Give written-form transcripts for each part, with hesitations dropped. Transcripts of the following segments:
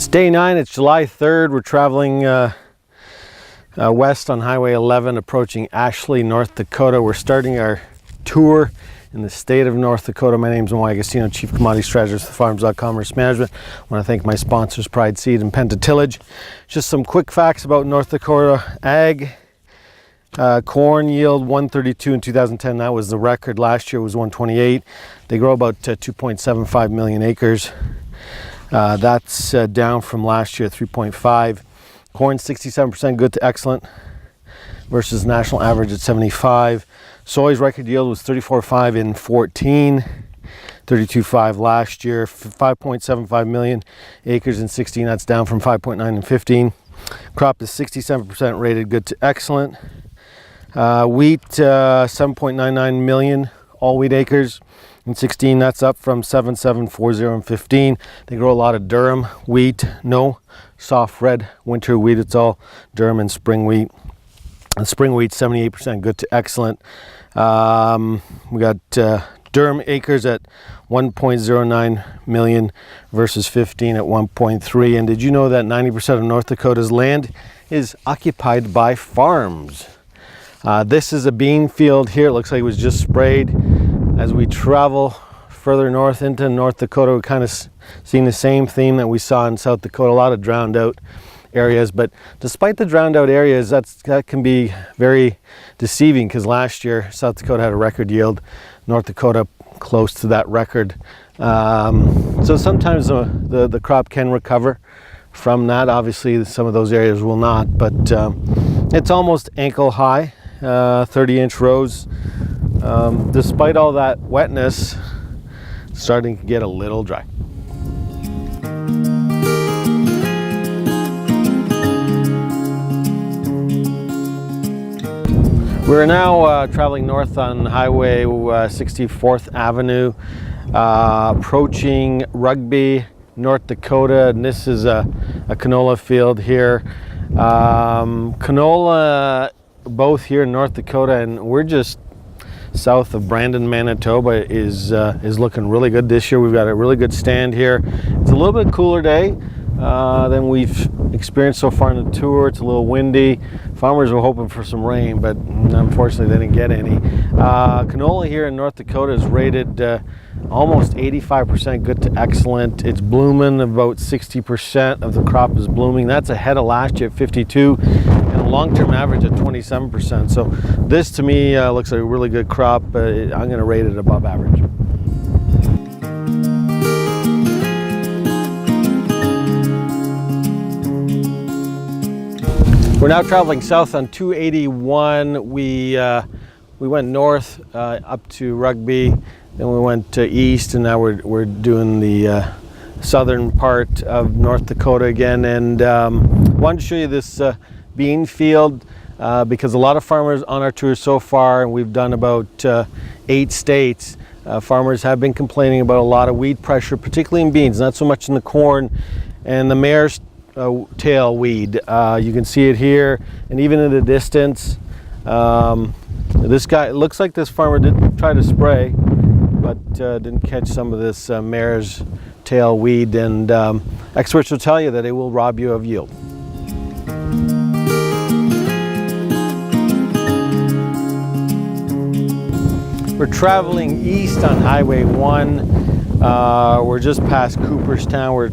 day 9, it's July 3rd. We're traveling west on Highway 11, approaching Ashley, North Dakota. We're starting our tour in the state of North Dakota. My name is Moy Agostino, Chief Commodity Strategist for Farms.com Risk Management. I want to thank my sponsors, Pride Seed and Penta Tillage. Just some quick facts about North Dakota ag. Corn yield 132 in 2010. That was the record. Last year was 128. They grow about 2.75 million acres. That's down from last year, 3.5. Corn 67% good to excellent versus national average at 75. Soy's record yield was 34.5 in 14, 32.5 last year, 5.75 million acres in 16. That's down from 5.9 in 15. Crop is 67% rated good to excellent. Wheat 7.99 million all wheat acres in 16. That's up from 7.740 in 15. They grow a lot of durum wheat, no soft red winter wheat. It's all durum and spring wheat. And spring wheat 78% good to excellent. We got durum acres at 1.09 million versus 15 at 1.3. And did you know that 90% of North Dakota's land is occupied by farms? This is a bean field here. It looks like it was just sprayed. As we travel further north into North Dakota, we're kind of seeing the same theme that we saw in South Dakota, a lot of drowned out areas. But despite the drowned out areas, that can be very deceiving, because last year South Dakota had a record yield, North Dakota close to that record. So sometimes the crop can recover from that. Obviously some of those areas will not, but it's almost ankle high, 30-inch rows. Despite all that wetness, it's starting to get a little dry. We're now traveling north on Highway 64th Avenue, approaching Rugby, North Dakota, and this is a canola field here. Canola both here in North Dakota, and we're just south of Brandon, Manitoba, is looking really good this year. We've got a really good stand here. It's a little bit cooler day than we've experienced so far in the tour. It's a little windy. Farmers were hoping for some rain, but unfortunately they didn't get any. Canola here in North Dakota is rated almost 85% good to excellent. It's blooming. About 60% of the crop is blooming. That's ahead of last year at 52, and a long-term average at 27%. So this to me looks like a really good crop. I'm going to rate it above average. We're now traveling south on 281. We went north up to Rugby, then we went east, and now we're doing the southern part of North Dakota again. And wanted to show you this bean field because a lot of farmers on our tour so far, and we've done about 8 states, farmers have been complaining about a lot of weed pressure, particularly in beans, not so much in the corn and the mare's tail weed. You can see it here, and even in the distance. This guy, it looks like this farmer did try to spray, but didn't catch some of this mare's tail weed, and experts will tell you that it will rob you of yield. We're traveling east on Highway 1. We're just past Cooperstown. We're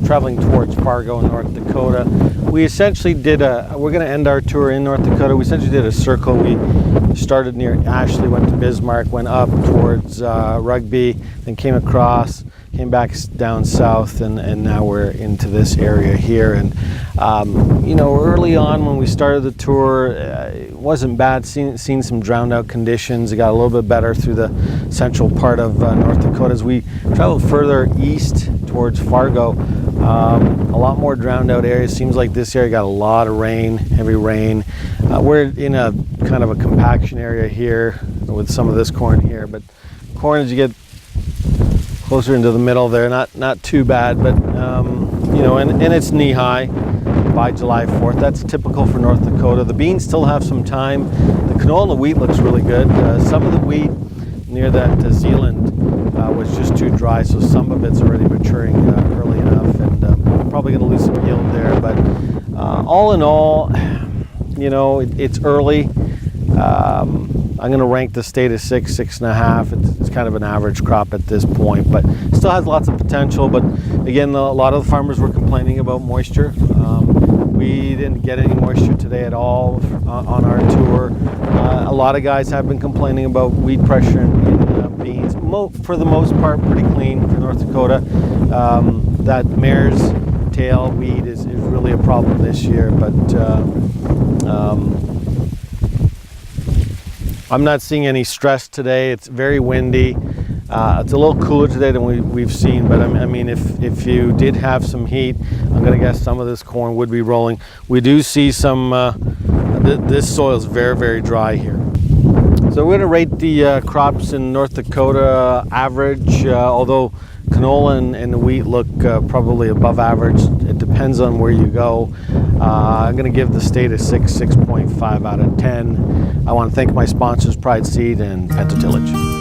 traveling towards Fargo, North Dakota. We essentially did we're going to end our tour in North Dakota. We essentially did a circle. We started near Ashley, went to Bismarck, went up towards Rugby, then came across, came back down south, and now we're into this area here. And you know, early on when we started the tour, it wasn't bad. Seen some drowned out conditions. It got a little bit better through the central part of North Dakota. As we traveled further east towards Fargo, a lot more drowned out areas. Seems like this area got a lot of rain, heavy rain. We're in a kind of a compaction area here with some of this corn here, but corn, as you get closer into the middle there, not too bad, but you know, and it's knee high by July 4th. That's typical for North Dakota. The beans still have some time. The canola and the wheat looks really good. Some of the wheat near that Zealand was just too dry, so some of it's already maturing early enough, and probably going to lose some yield there. But all in all, you know, it's early. I'm going to rank the state as 6, 6.5. It's kind of an average crop at this point, but still has lots of potential. But again, a lot of the farmers were complaining about moisture. We didn't get any moisture today at all on our tour. A lot of guys have been complaining about weed pressure in beans. For the most part, pretty clean for North Dakota. That mare's tail weed is really a problem this year, but I'm not seeing any stress today. It's very windy. It's a little cooler today than we've seen, but I mean, if you did have some heat, I'm gonna guess some of this corn would be rolling. We do see some, this soil is very, very dry here. So we're gonna rate the crops in North Dakota average, although canola and the wheat look probably above average. It depends on where you go. I'm going to give the state a 6.5 out of 10. I want to thank my sponsors, Pride Seed and Penta Tillage.